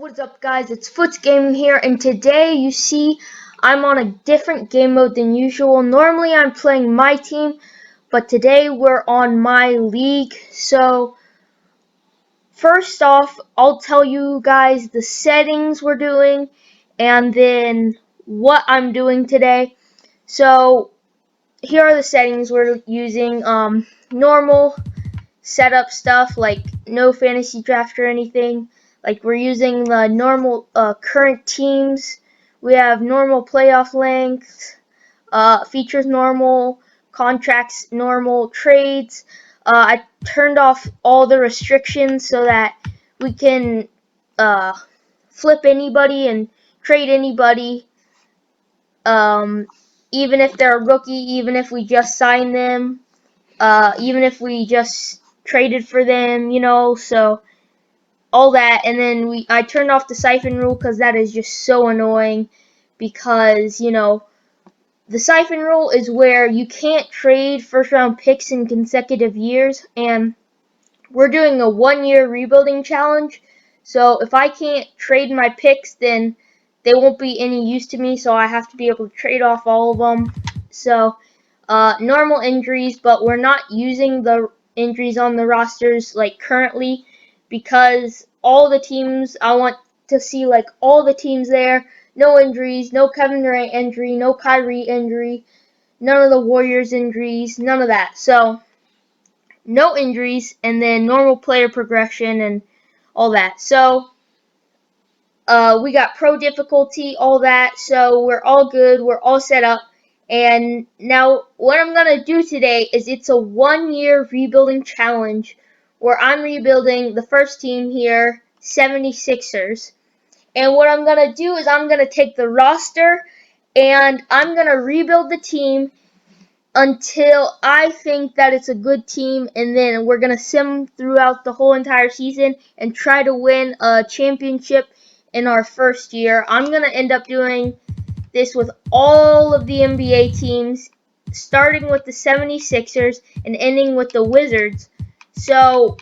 what is up, guys? It's Foots Gaming here, and today you see I'm on a different game mode than usual. Normally I'm playing my team, but today we're on my league. So first off, I'll tell you guys the settings we're doing and then what I'm doing today. So here are the settings we're using. Normal setup stuff, like no fantasy draft or anything. Like, we're using the normal current teams. We have normal playoff length, features normal, contracts normal, trades. I turned off all the restrictions so that we can flip anybody and trade anybody, even if they're a rookie, even if we just sign them, even if we just traded for them, so all that. And then I turned off the siphon rule because that is just so annoying, because the siphon rule is where you can't trade first round picks in consecutive years, and we're doing a 1-year rebuilding challenge. So if I can't trade my picks, then they won't be any use to me, so I have to be able to trade off all of them. So normal injuries, but we're not using the injuries on the rosters like currently, because all the teams, I want to see like all the teams there, no injuries, no Kevin Durant injury, no Kyrie injury, none of the Warriors injuries, none of that. So no injuries, and then normal player progression and all that. So we got pro difficulty, all that, so we're all good, we're all set up. And now what I'm going to do today is it's a 1-year rebuilding challenge where I'm rebuilding the first team here, 76ers. And what I'm going to do is I'm going to take the roster and I'm going to rebuild the team until I think that it's a good team, and then we're going to sim throughout the whole entire season and try to win a championship in our first year. I'm going to end up doing this with all of the NBA teams, starting with the 76ers and ending with the Wizards. So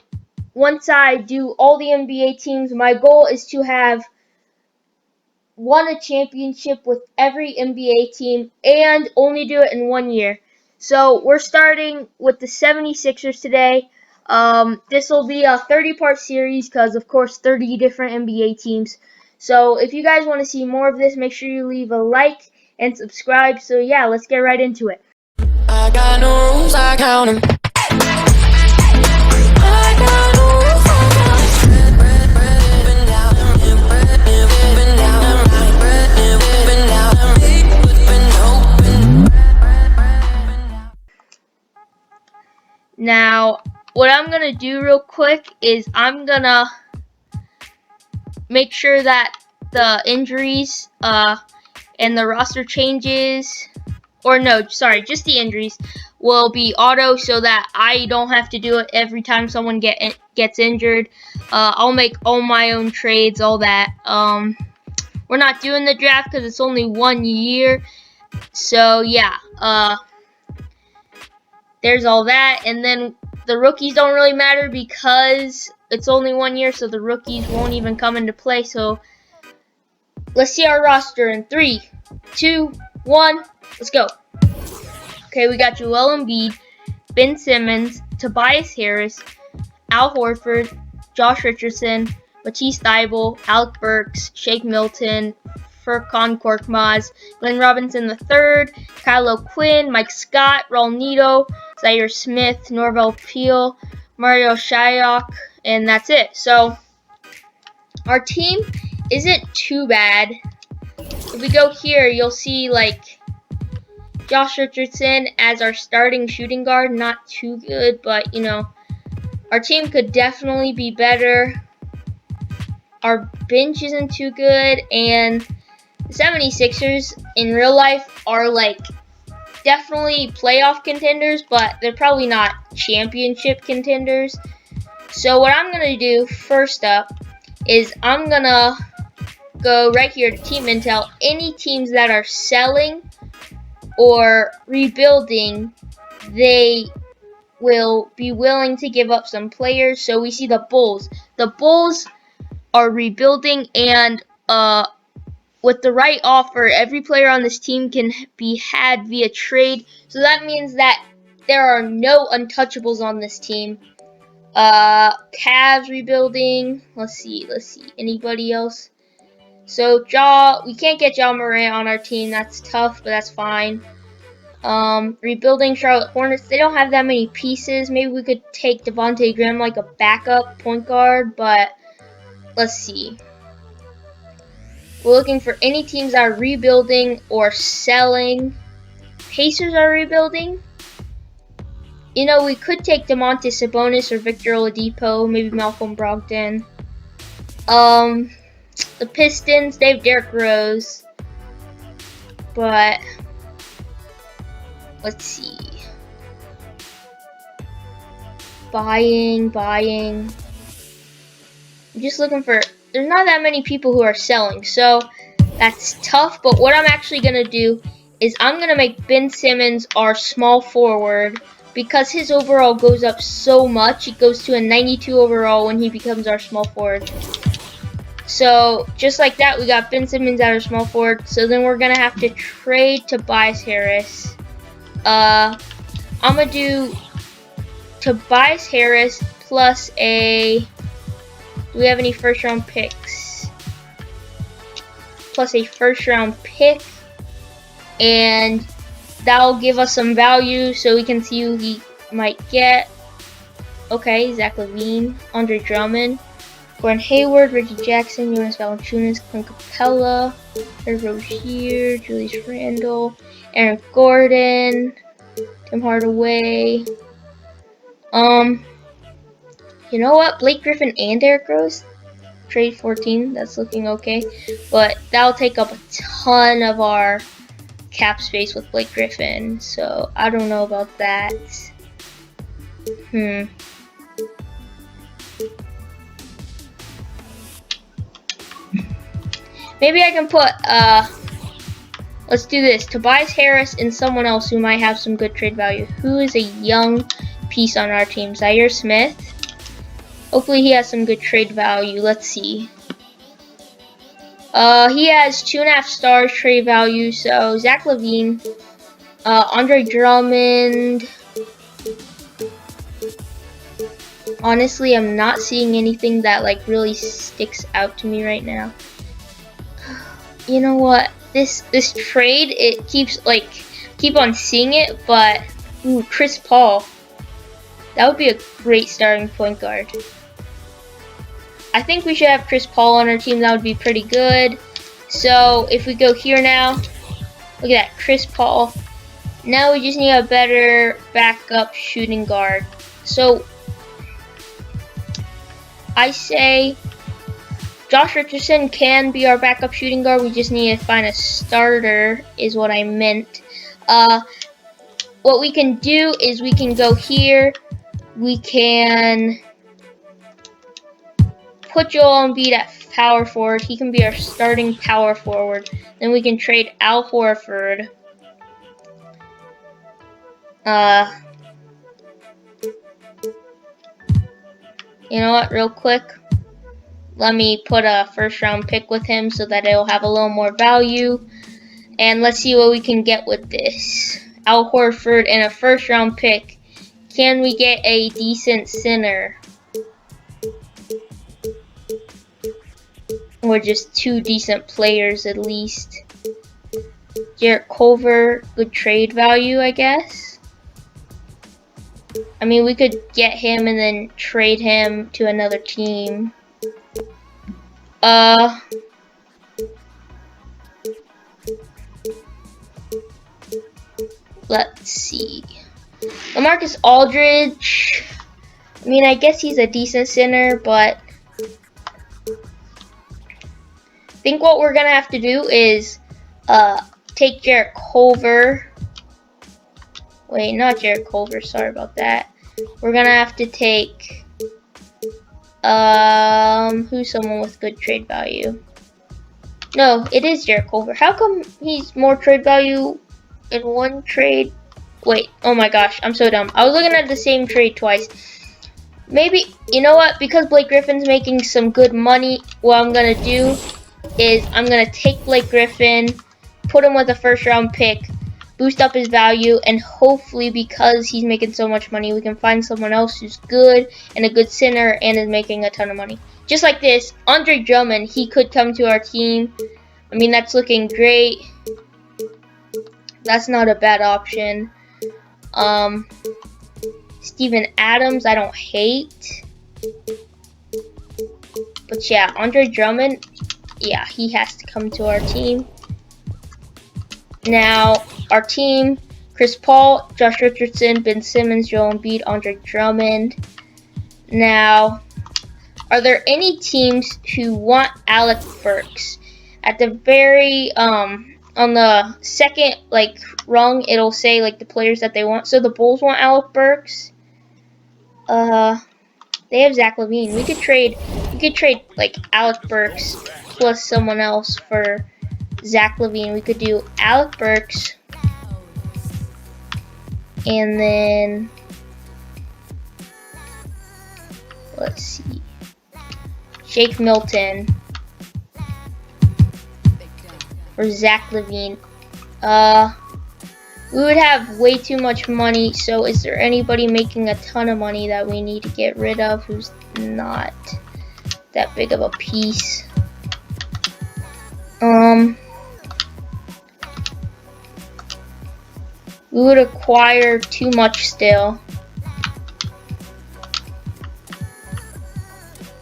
once I do all the NBA teams, my goal is to have won a championship with every NBA team and only do it in 1 year. So we're starting with the 76ers today. This will be a 30-part series because, of course, 30 different NBA teams. So if you guys want to see more of this, make sure you leave a like and subscribe. So yeah, let's get right into it. I got no rules, I count 'em. I got no rules, I count 'em. Bread down, bread down, bread down, Now, what I'm going to do real quick is I'm going to make sure that the injuries and the roster changes, or no, sorry, just the injuries will be auto, so that I don't have to do it every time someone gets injured. I'll make all my own trades, all that. We're not doing the draft because it's only 1 year. So yeah, there's all that. And then the rookies don't really matter because it's only 1 year, so the rookies won't even come into play. So let's see our roster in 3, 2, 1, let's go. Okay, we got Joel Embiid, Ben Simmons, Tobias Harris, Al Horford, Josh Richardson, Matisse Thybulle, Alec Burks, Shake Milton, Furkan Korkmaz, Glenn Robinson III, Kylo Quinn, Mike Scott, Raul Neto, Zaire Smith, Norvell Peel, Mario Shyok, and that's it. So our team isn't too bad. If we go here, you'll see like Josh Richardson as our starting shooting guard. Not too good, but our team could definitely be better. Our bench isn't too good, and the 76ers in real life are like definitely playoff contenders, but they're probably not championship contenders. So what I'm going to do first up is I'm going to go right here to Team Intel. Any teams that are selling or rebuilding, they will be willing to give up some players. So we see the Bulls. The Bulls are rebuilding, and with the right offer, every player on this team can be had via trade. So that means that there are no untouchables on this team. Cavs rebuilding. Let's see. Anybody else? So we can't get Ja Morant on our team. That's tough, but that's fine. Rebuilding Charlotte Hornets. They don't have that many pieces. Maybe we could take Devontae Graham like a backup point guard, but let's see. We're looking for any teams that are rebuilding or selling. Pacers are rebuilding. You know, we could take DeMontis Sabonis or Victor Oladipo, maybe Malcolm Brogdon. The Pistons, they have Derrick Rose. But let's see. Buying. I'm just looking for, there's not that many people who are selling, so that's tough. But what I'm actually going to do is I'm going to make Ben Simmons our small forward, because his overall goes up so much. It goes to a 92 overall when he becomes our small forward. So just like that, we got Ben Simmons at our small forward. So then we're going to have to trade Tobias Harris. I'm going to do Tobias Harris plus a, do we have any first round picks? Plus a first round pick, and that'll give us some value so we can see who he might get. Okay, Zach LaVine, Andre Drummond, Gordon Hayward, Reggie Jackson, Jonas Valanciunas, Clint Capella, Eric Rozier, Julius Randle, Aaron Gordon, Tim Hardaway. You know what? Blake Griffin and Derrick Rose. Trade 14. That's looking okay. But that'll take up a ton of our cap space with Blake Griffin. So I don't know about that. Maybe I can put, let's do this. Tobias Harris and someone else who might have some good trade value. Who is a young piece on our team? Zaire Smith. Hopefully he has some good trade value. Let's see. He has 2.5 stars trade value. So Zach LaVine, Andre Drummond. Honestly, I'm not seeing anything that like really sticks out to me right now. You know what? This trade, it keep on seeing it, but ooh, Chris Paul. That would be a great starting point guard. I think we should have Chris Paul on our team. That would be pretty good. So if we go here now, look at that, Chris Paul. Now we just need a better backup shooting guard. So I say Josh Richardson can be our backup shooting guard. We just need to find a starter is what I meant. What we can do is we can go here. We can put Joel Embiid at power forward. He can be our starting power forward. Then we can trade Al Horford. You know what, real quick, let me put a first round pick with him so that it'll have a little more value. And let's see what we can get with this. Al Horford and a first round pick. Can we get a decent center? Or just 2 decent players at least. Jarrett Culver, good trade value, I guess. I mean, we could get him and then trade him to another team. Let's see. LaMarcus Aldridge. I mean, I guess he's a decent center, but I think what we're gonna have to do is take Jarrett Culver. Wait, not Jarrett Culver, sorry about that. We're gonna have to take who's someone with good trade value? No, it is Jarrett Culver. How come he's more trade value in one trade? Wait, oh my gosh, I'm so dumb. I was looking at the same trade twice. Maybe, you know what? Because Blake Griffin's making some good money, what I'm gonna do is I'm gonna take Blake Griffin, put him with a first round pick, boost up his value, and hopefully because he's making so much money, we can find someone else who's good and a good center and is making a ton of money. Just like this, Andre Drummond, he could come to our team. I mean, that's looking great. That's not a bad option. Steven Adams, I don't hate. But yeah, Andre Drummond, yeah, he has to come to our team. Now, our team, Chris Paul, Josh Richardson, Ben Simmons, Joel Embiid, Andre Drummond. Now, are there any teams who want Alec Burks? At the very, on the second, like, rung, it'll say, like, the players that they want. So the Bulls want Alec Burks. They have Zach LaVine. We could trade, like, Alec Burks plus someone else for Zach LaVine. We could do Alec Burks, and then let's see, Shake Milton for Zach LaVine. We would have way too much money, so is there anybody making a ton of money that we need to get rid of who's not that big of a piece? We would acquire too much still.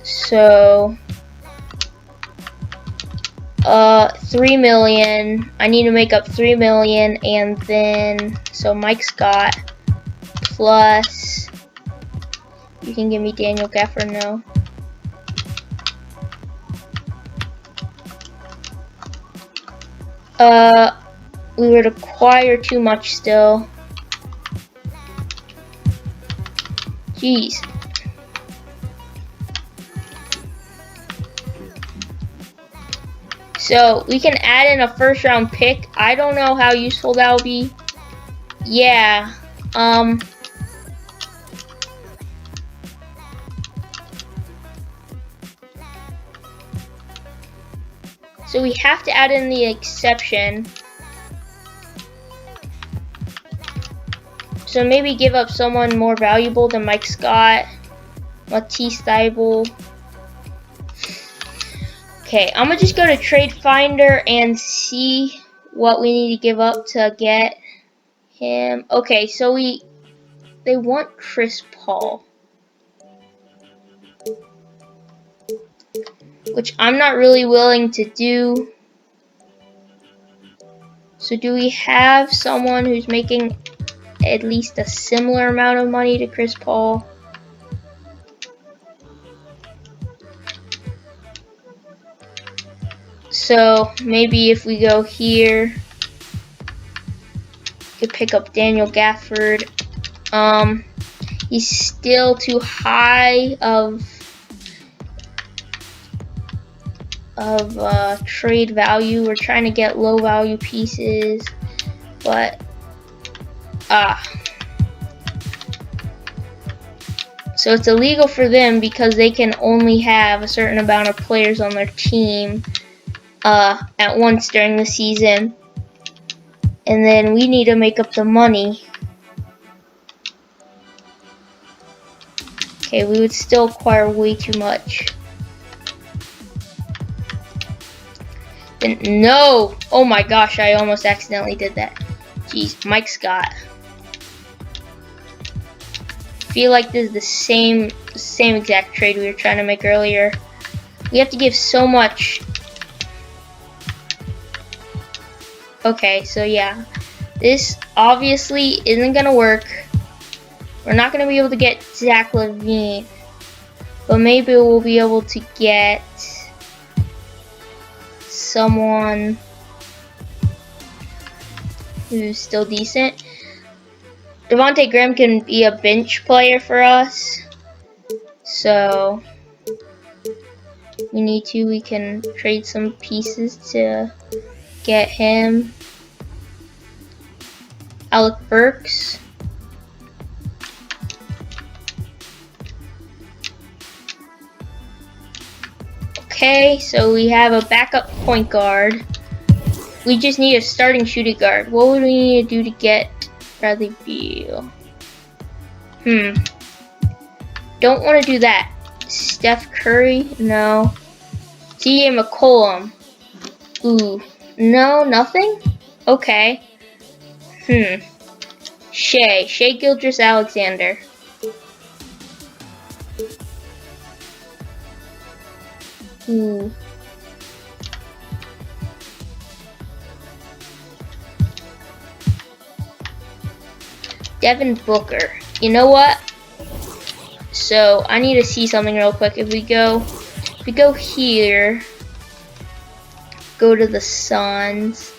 So, 3 million. I need to make up 3 million, and then, so Mike Scott plus, you can give me Daniel Gafford, no. We would acquire too much still. Jeez. So we can add in a first round pick. I don't know how useful that will be. Yeah. So we have to add in the exception. So maybe give up someone more valuable than Mike Scott, Matisse Thybulle. Okay, I'm gonna just go to Trade Finder and see what we need to give up to get him. Okay, so they want Chris Paul, which I'm not really willing to do. So do we have someone who's making at least a similar amount of money to Chris Paul? So maybe if we go here, we could pick up Daniel Gafford. He's still too high of trade value. We're trying to get low value pieces, but so it's illegal for them because they can only have a certain amount of players on their team at once during the season, and then we need to make up the money. Okay, we would still acquire way too much. No! Oh my gosh, I almost accidentally did that. Jeez, Mike Scott. I feel like this is the same exact trade we were trying to make earlier. We have to give so much. Okay, so yeah. This obviously isn't gonna work. We're not gonna be able to get Zach LaVine, but maybe we'll be able to get someone who's still decent. Devontae Graham can be a bench player for us, so we can trade some pieces to get him. Alec Burks. Okay, so we have a backup point guard. We just need a starting shooting guard. What would we need to do to get Bradley Beal? Don't want to do that. Steph Curry? No. CJ McCollum? Ooh. No, nothing? Okay. Shea Gilgeous-Alexander. Ooh. Devin Booker. You know what? So I need to see something real quick. If we go here, go to the Suns.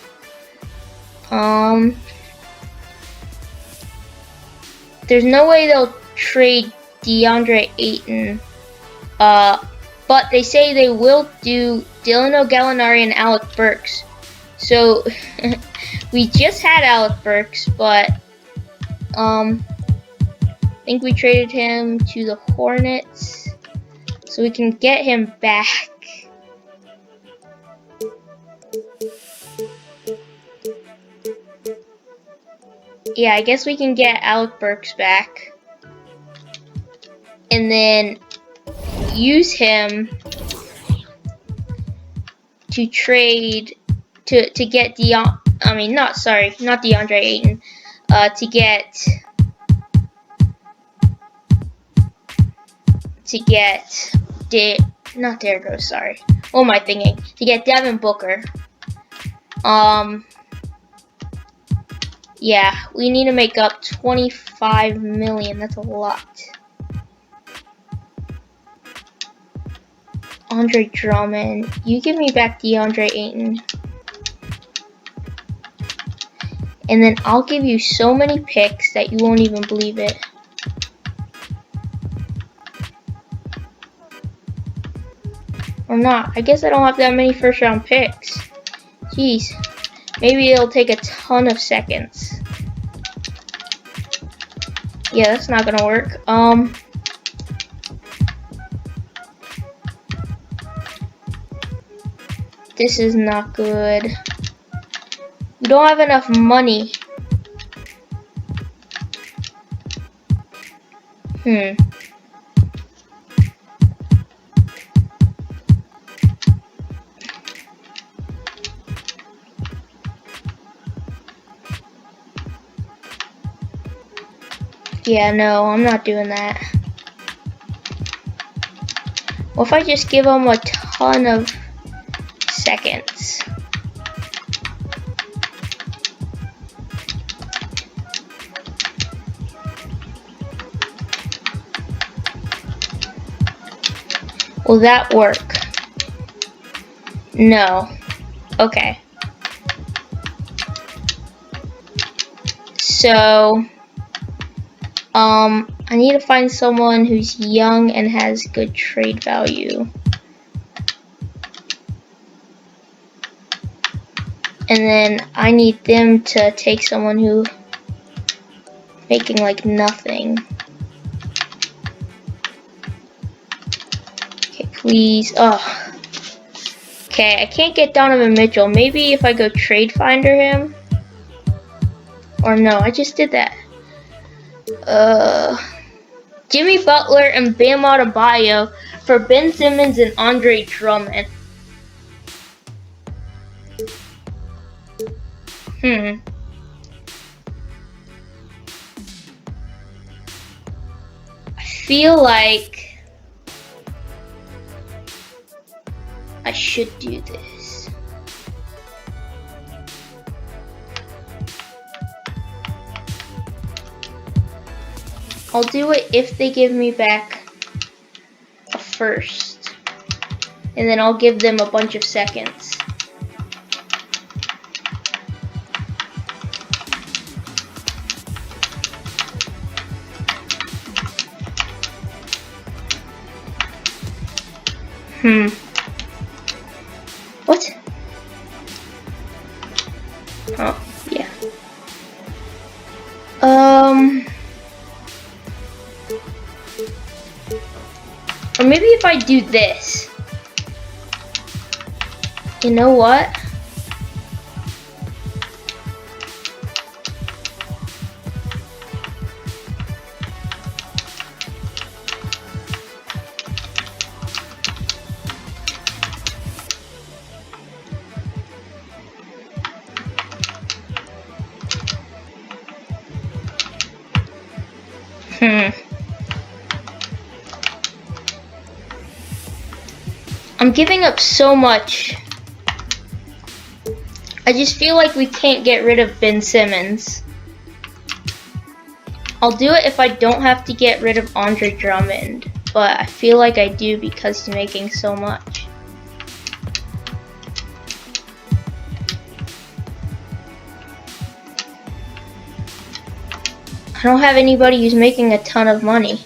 There's no way they'll trade DeAndre Ayton. But they say they will do Dylan Gallinari and Alec Burks. So we just had Alec Burks, but I think we traded him to the Hornets, so we can get him back. Yeah, I guess we can get Alec Burks back, and then use him to trade to get not DeAndre Ayton, not Derrick Rose, sorry. What am I thinking? To get Devin Booker. Yeah, we need to make up 25 million. That's a lot. Andre Drummond. You give me back DeAndre Ayton. And then I'll give you so many picks that you won't even believe it. Or not. I guess I don't have that many first round picks. Jeez. Maybe it'll take a ton of seconds. Yeah, that's not gonna work. This is not good. We don't have enough money. Yeah, no, I'm not doing that. What if I just give them a ton of seconds? Will that work? No. Okay. So, I need to find someone who's young and has good trade value. And then I need them to take someone who making like nothing. Okay, please. Oh. Okay, I can't get Donovan Mitchell. Maybe if I go trade finder him. Or no, I just did that. Jimmy Butler and Bam Adebayo for Ben Simmons and Andre Drummond. I feel like I should do this. I'll do it if they give me back a first. And then I'll give them a bunch of seconds. What? Oh, yeah. Or maybe if I do this. You know what? I'm giving up so much. I just feel like we can't get rid of Ben Simmons. I'll do it if I don't have to get rid of Andre Drummond, but I feel like I do because he's making so much. I don't have anybody who's making a ton of money.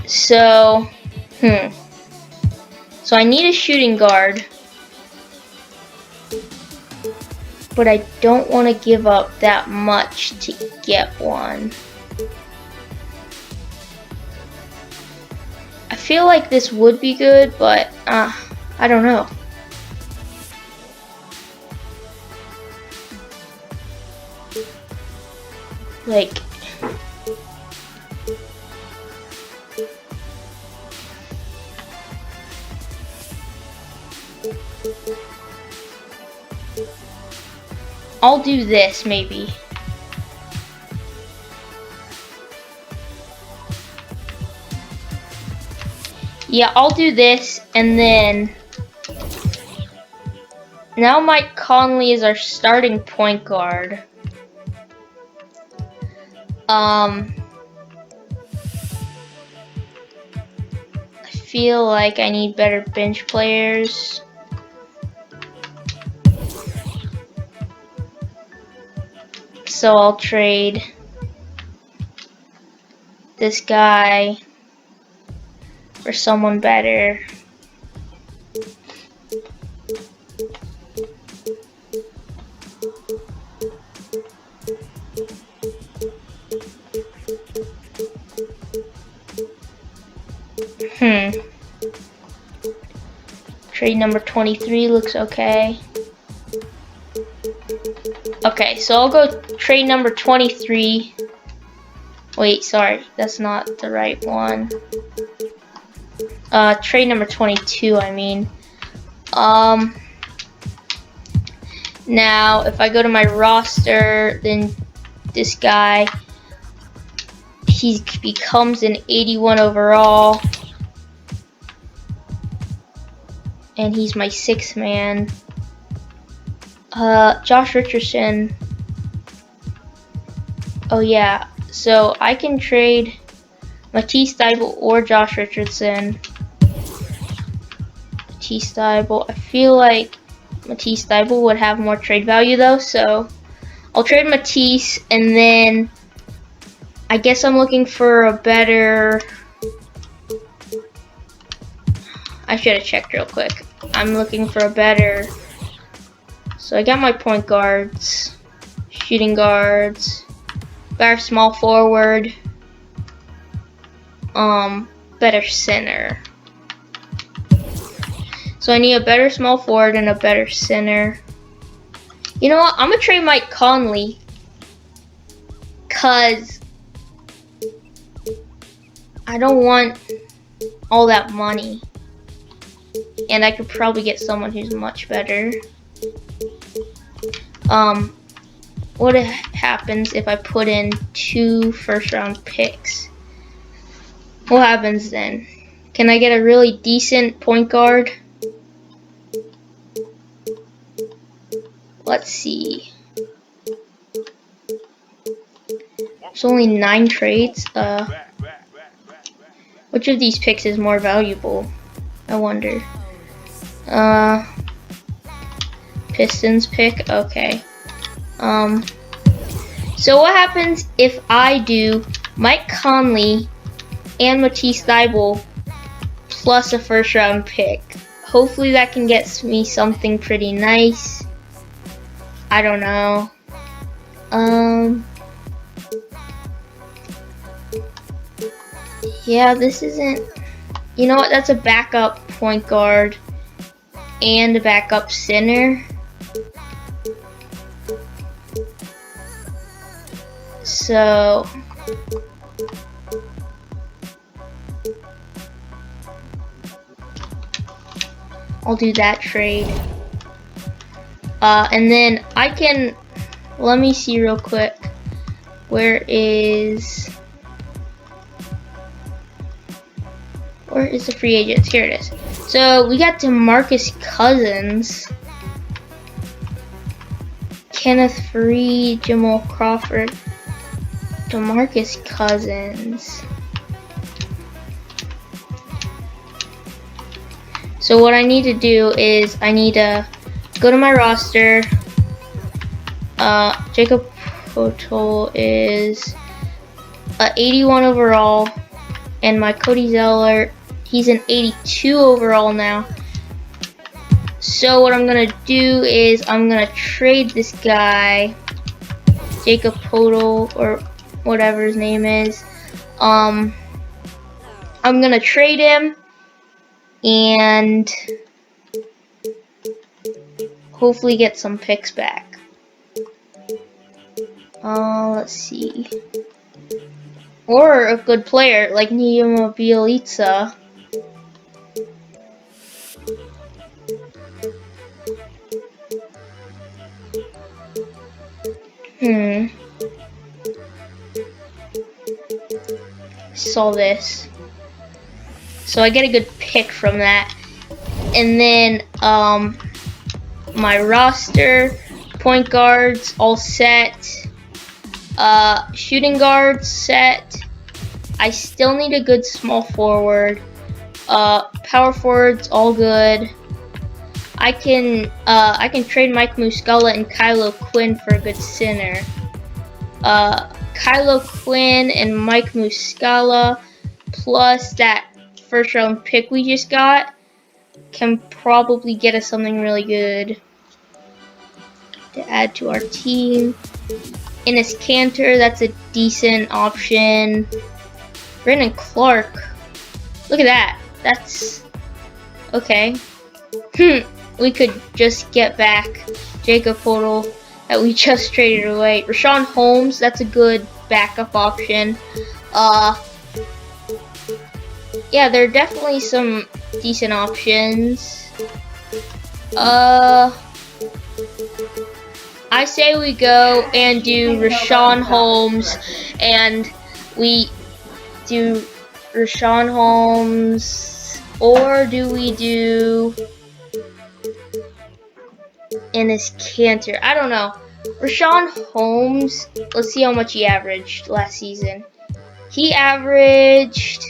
So, So I need a shooting guard, but I don't want to give up that much to get one. I feel like this would be good, but I don't know. Like, I'll do this maybe. Yeah, I'll do this, and then now Mike Conley is our starting point guard. I feel like I need better bench players. So I'll trade this guy for someone better. Trade number 23 looks okay. Okay, so I'll go trade number 23. Wait, sorry, that's not the right one. Trade number 22, I mean. Now, if I go to my roster, then this guy, he becomes an 81 overall. And he's my 6th man. Josh Richardson. Oh yeah, so I can trade Matisse Thybulle or Josh Richardson. Matisse Thybulle. I feel like Matisse Thybulle would have more trade value though, so I'll trade Matisse, and then I guess I'm looking for a better. I should have checked real quick. I'm looking for a better. So I got my point guards, shooting guards, better small forward, better center. So I need a better small forward and a better center. You know what? I'm gonna trade Mike Conley, cause I don't want all that money, and I could probably get someone who's much better. What happens if I put in 2 first-round picks? What happens then? Can I get a really decent point guard? Let's see. There's only 9 trades. Which of these picks is more valuable? I wonder. Pistons pick, okay. So what happens if I do Mike Conley and Matisse Thybulle plus a first round pick? Hopefully that can get me something pretty nice. I don't know. Yeah, this isn't You know what? That's a backup point guard and a backup center. So I'll do that trade. And then I can, let me see real quick. Where is the free agents? Here it is. So we got DeMarcus Cousins, Kenneth Faried, Jamal Crawford, DeMarcus Cousins. So what I need to do is I need to go to my roster. Jacob Poeltl is 81 overall, and my Cody Zeller, he's an 82 overall now. So what I'm gonna do is I'm gonna trade this guy, Jacob Poeltl, or whatever his name is. I'm gonna trade him and hopefully get some picks back. Let's see. Or a good player like Nima Bjelica. Saw this. So I get a good pick from that. And then my roster, point guards all set. Shooting guards set. I still need a good small forward. Power forwards all good. I can trade Mike Muscala and Kylo Quinn for a good center. Kylo Quinn and Mike Muscala plus that first round pick we just got can probably get us something really good to add to our team. Enes Kanter, that's a decent option. Brandon Clark, look at that. That's okay. We could just get back Jacob Poeltl that we just traded away. Rashawn Holmes, that's a good backup option. Yeah, there are definitely some decent options. I say we go and do Rashawn Holmes, and we do Rashawn Holmes, or do we do Enes Kanter? I don't know. Rashawn Holmes, let's see how much he averaged last season. He averaged,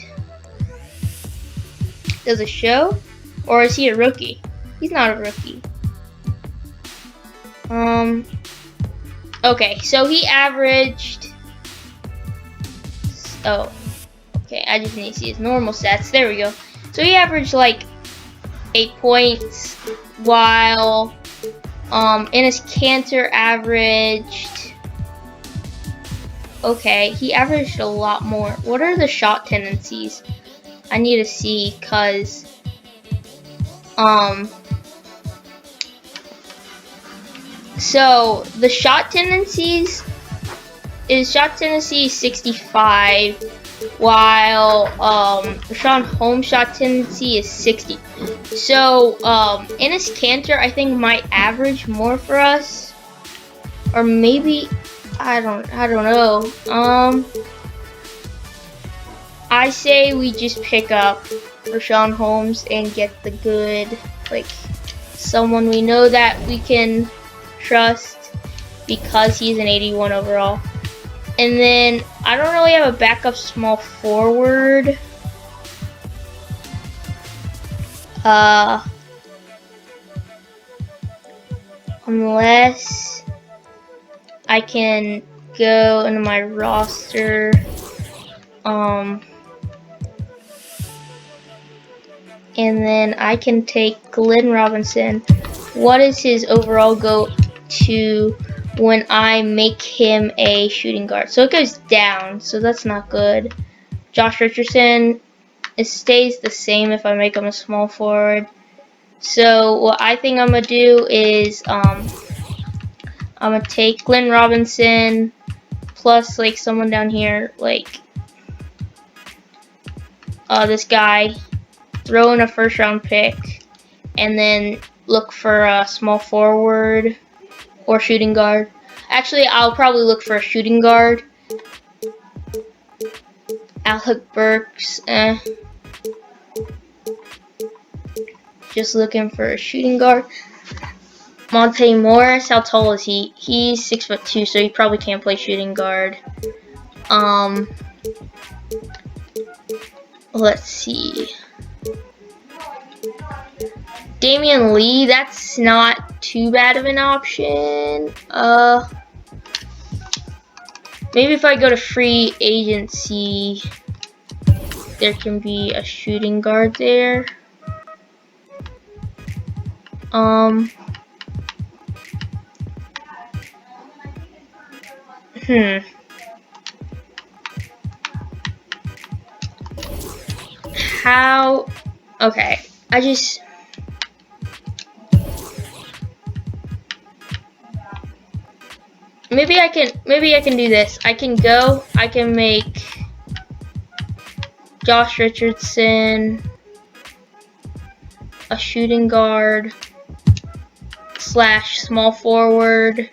does it show? Or is he a rookie? He's not a rookie. Okay, so he averaged, oh, okay, I just need to see his normal stats. There we go. So he averaged like 8 points, while Enes Kanter averaged, okay, he averaged a lot more. What are the shot tendencies? I need to see, cause so the shot tendencies is 65, while Rashawn Holmes' shot tendency is 60. So Enes Kanter, I think, might average more for us, or maybe I don't know. I say we just pick up Rashawn Holmes and get the good, like, someone we know that we can trust because he's an 81 overall. And then I don't really have a backup small forward. Unless I can go into my roster. And then I can take Glenn Robinson. What is his overall go to when I make him a shooting guard? So it goes down, so that's not good. Josh Richardson, it stays the same if I make him a small forward. So what I think I'm gonna do is I'm gonna take Glenn Robinson plus like someone down here, like this guy, throw in a first round pick, and then look for a small forward or shooting guard. Actually, I'll probably look for a shooting guard. Alec Burks, just looking for a shooting guard. Monte Morris, how tall is he? He's 6'2", so he probably can't play shooting guard. Let's see. Damian Lee, that's not too bad of an option. Maybe if I go to free agency, there can be a shooting guard there. How? Okay, maybe I can do this. I can make Josh Richardson a shooting guard / small forward,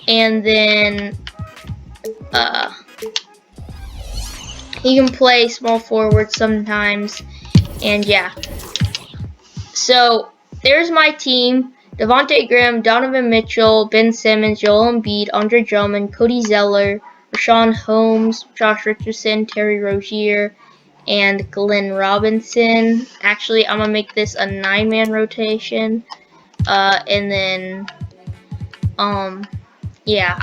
and then he can play small forward sometimes, and yeah. So there's my team: Devontae Graham, Donovan Mitchell, Ben Simmons, Joel Embiid, Andre Drummond, Cody Zeller, Rashawn Holmes, Josh Richardson, Terry Rozier, and Glenn Robinson. Actually, I'm gonna make this a 9-man rotation, and then yeah.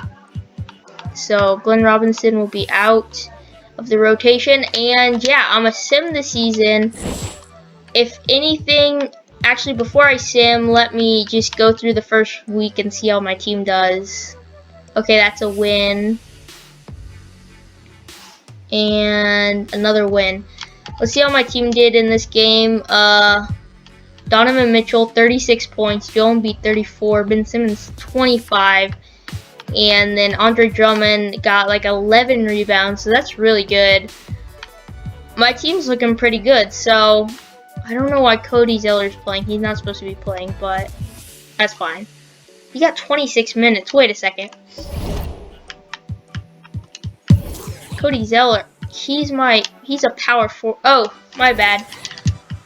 So Glenn Robinson will be out of the rotation, and yeah, I'm gonna sim the season. If anything, actually before I sim, let me just go through the first week and see how my team does. Okay, that's a win. And another win. Let's see how my team did in this game. Donovan Mitchell, 36 points. Joel Embiid, 34. Ben Simmons, 25. And then Andre Drummond got like 11 rebounds, so that's really good. My team's looking pretty good, so I don't know why Cody Zeller's playing. He's not supposed to be playing, but that's fine. He got 26 minutes. Wait a second. Cody Zeller, he's a power forward. Oh, my bad.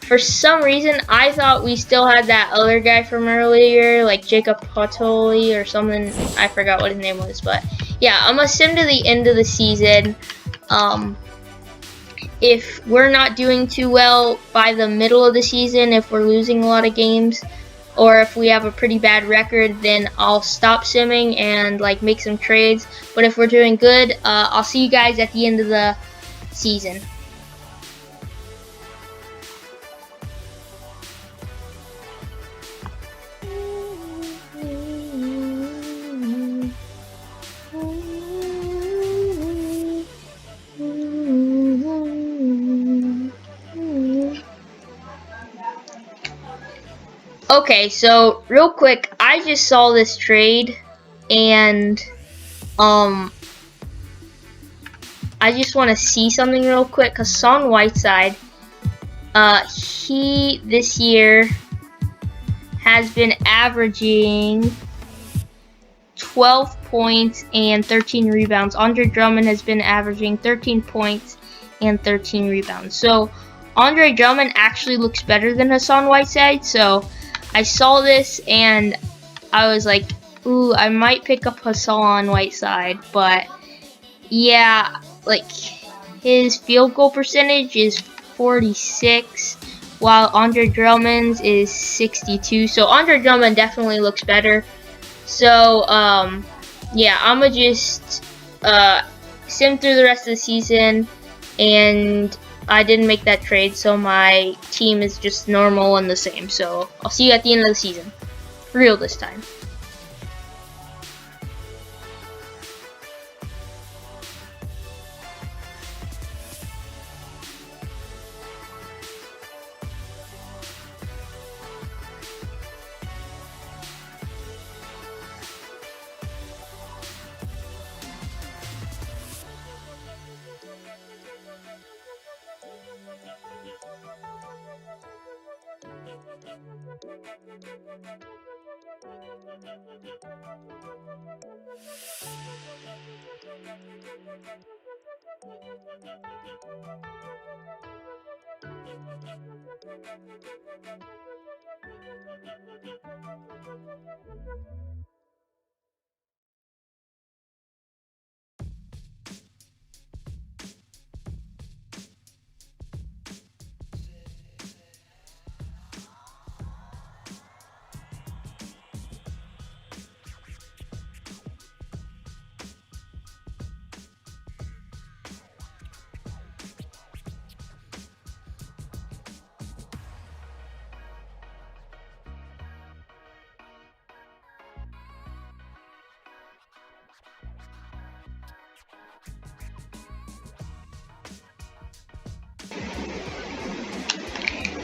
For some reason, I thought we still had that other guy from earlier, like Jacob Potoli or something. I forgot what his name was, but yeah, I'm gonna sim to the end of the season. If we're not doing too well by the middle of the season, if we're losing a lot of games, or if we have a pretty bad record, then I'll stop simming and like make some trades. But if we're doing good, I'll see you guys at the end of the season. Okay, so real quick, I just saw this trade, and I just want to see something real quick. Hassan Whiteside, he this year has been averaging 12 points and 13 rebounds. Andre Drummond has been averaging 13 points and 13 rebounds. So Andre Drummond actually looks better than Hassan Whiteside, so I saw this and I was like, ooh, I might pick up Hassan Whiteside, but yeah, like his field goal percentage is 46, while Andre Drummond's is 62. So Andre Drummond definitely looks better. So yeah, I'ma just sim through the rest of the season, and I didn't make that trade, so my team is just normal and the same. So I'll see you at the end of the season. For real this time.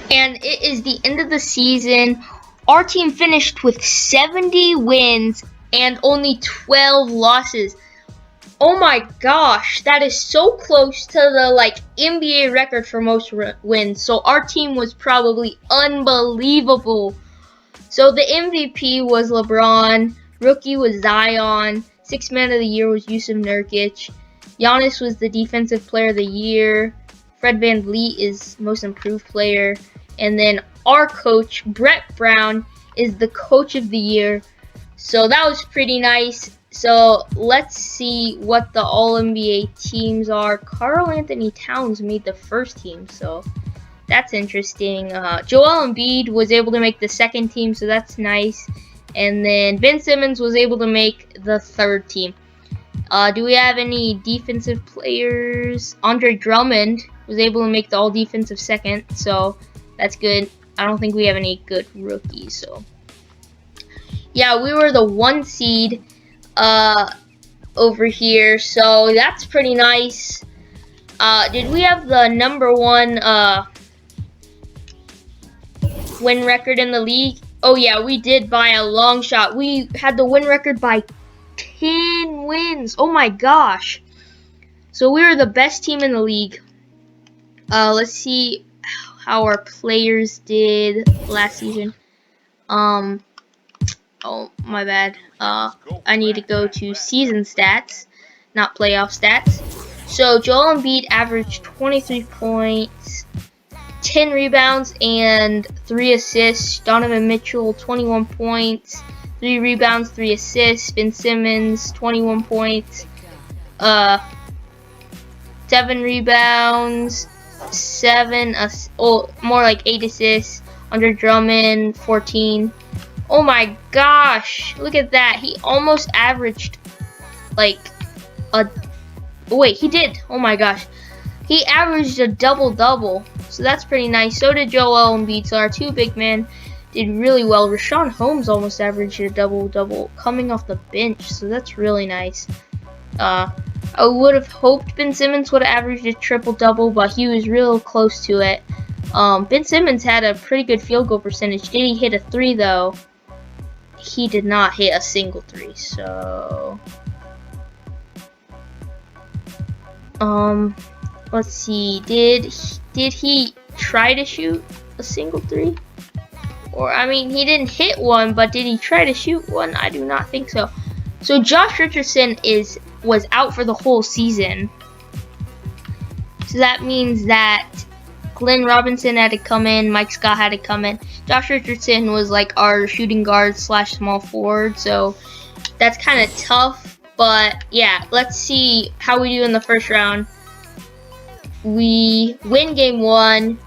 And it is the end of the season. Our team finished with 70 wins and only 12 losses. Oh my gosh, that is so close to the NBA record for most wins. So our team was probably unbelievable. So the MVP was LeBron, rookie was Zion, sixth man of the year was Yusuf Nurkic, Giannis was the defensive player of the year, Fred VanVleet is most improved player, and then our coach, Brett Brown, is the coach of the year. So that was pretty nice. So let's see what the All-NBA teams are. Karl Anthony Towns made the first team, so that's interesting. Joel Embiid was able to make the second team, so that's nice. And then Ben Simmons was able to make the third team. Do we have any defensive players? Andre Drummond was able to make the all-defensive second, so that's good. I don't think we have any good rookies, so yeah, we were the 1 seed over here, so that's pretty nice. Did we have the number 1 win record in the league? Oh yeah, we did by a long shot. We had the win record by 10 wins. Oh my gosh. So we were the best team in the league. Let's see how our players did last season. Oh my bad. I need to go to season stats, not playoff stats. So Joel Embiid averaged 23 points, 10 rebounds, and 3 assists. Donovan Mitchell, 21 points, 3 rebounds, 3 assists. Ben Simmons, 21 points, 7 rebounds, 8 assists. Andre Drummond, 14. Oh my gosh, look at that. He almost averaged he did. Oh my gosh. He averaged a double-double, so that's pretty nice. So did Joel Embiid, so our 2 big men did really well. Rashawn Holmes almost averaged a double-double coming off the bench, so that's really nice. I would have hoped Ben Simmons would have averaged a triple-double, but he was real close to it. Ben Simmons had a pretty good field goal percentage. Did he hit a 3, though? He did not hit a single 3, so let's see. Did he try to shoot a single 3? Or I mean, he didn't hit one, but did he try to shoot one? I do not think so. So Josh Richardson was out for the whole season. So that means that Glenn Robinson had to come in, Mike Scott had to come in. Josh Richardson was like our shooting guard / small forward, so that's kind of tough. But yeah, let's see how we do in the first round. We win game 1,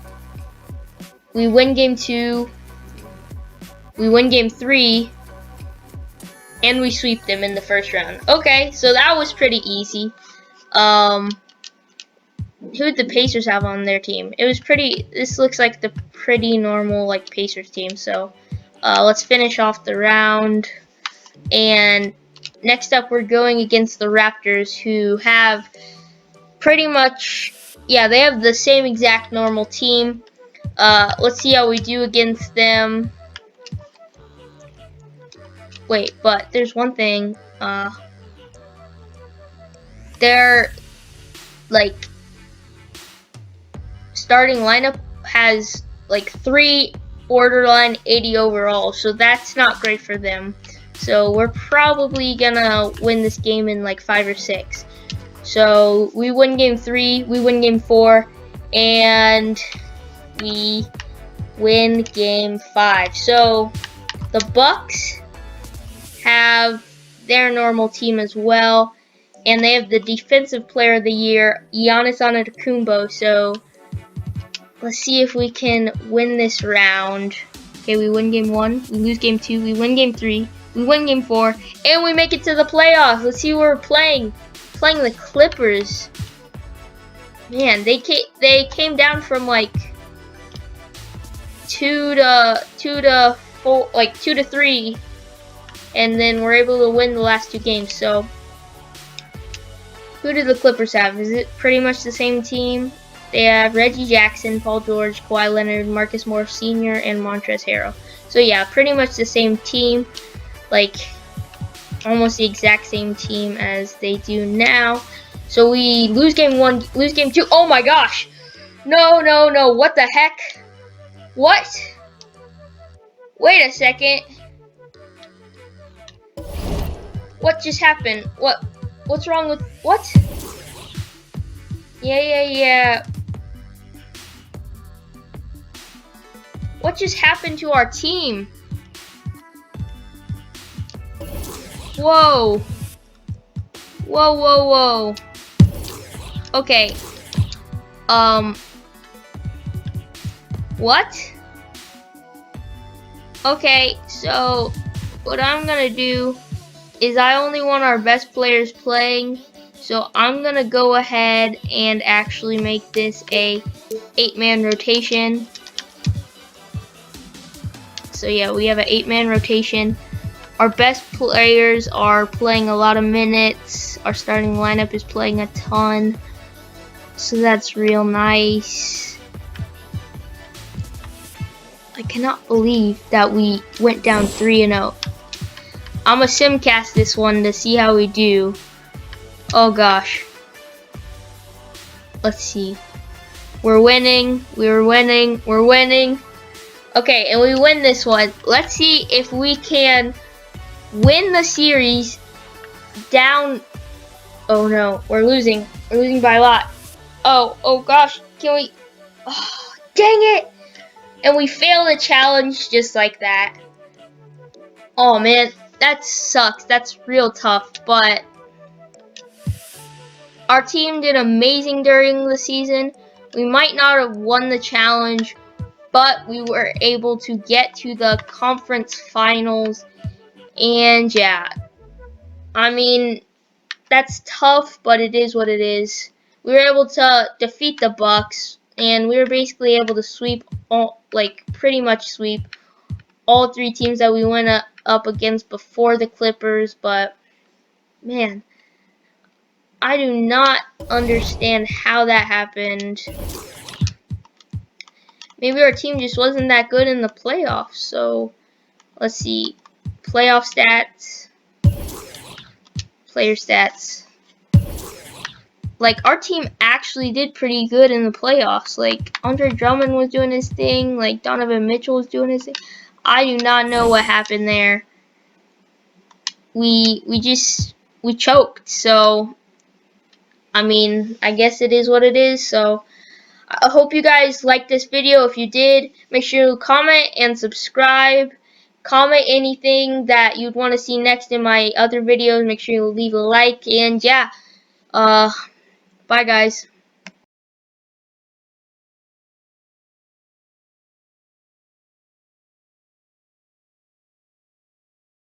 we win game 2, we win game 3, and we sweep them in the first round. Okay, so that was pretty easy. Who did the Pacers have on their team? This looks like the pretty normal Pacers team. So let's finish off the round. And next up, we're going against the Raptors, who have pretty much, they have the same exact normal team. Let's see how we do against them. Wait, but there's one thing. Their starting lineup has 3 borderline 80 overall, so that's not great for them. So we're probably gonna win this game in like 5 or 6. So we win game 3, we win game 4, and we win game 5. So the Bucks have their normal team as well, and they have the defensive player of the year, Giannis Antetokounmpo. So let's see if we can win this round. Okay, we win game 1, we lose game 2, we win game 3, we win game 4, and we make it to the playoffs. Let's see who we're playing. Playing the Clippers. Man, they came down from like 2 to 4, like 2 to 3, and then we're able to win the last 2 games. So who do the Clippers have? Is it pretty much the same team? They have Reggie Jackson, Paul George, Kawhi Leonard, Marcus Morris Sr., and Montrezl Harrell. So yeah, pretty much the same team, like almost the exact same team as they do now. So we lose game 1, lose game 2. Oh my gosh! No, no, no! What the heck? What? Wait a second. What just happened? What's wrong with what? Yeah. What just happened to our team? Whoa. Whoa. Okay. What? Okay, so what I'm gonna do is I only want our best players playing, so I'm gonna go ahead and actually make this a 8-man rotation. So yeah, we have an 8-man rotation. Our best players are playing a lot of minutes. Our starting lineup is playing a ton, so that's real nice. I cannot believe that we went down 3-0. I'm a simcast this one to see how we do. Oh gosh. Let's see. We're winning. We're winning. Okay, and we win this one. Let's see if we can win the series down. Oh no, we're losing. We're losing by a lot. Oh gosh. Can we? Oh, dang it. And we fail the challenge just like that. Oh man, that sucks. That's real tough, but our team did amazing during the season. We might not have won the challenge, but we were able to get to the conference finals. And yeah, I mean, that's tough, but it is what it is. We were able to defeat the Bucks, and we were basically able to sweep all, like pretty much sweep all 3 teams that we went up against before the Clippers. But man, I do not understand how that happened. Maybe our team just wasn't that good in the playoffs. So let's see, playoff stats, player stats. Like, our team actually did pretty good in the playoffs. Like, Andre Drummond was doing his thing. Like, Donovan Mitchell was doing his thing. I do not know what happened there. We choked. So, I mean, I guess it is what it is. So, I hope you guys liked this video. If you did, make sure to comment and subscribe. Comment anything that you'd want to see next in my other videos. Make sure you leave a like. And yeah, bye guys.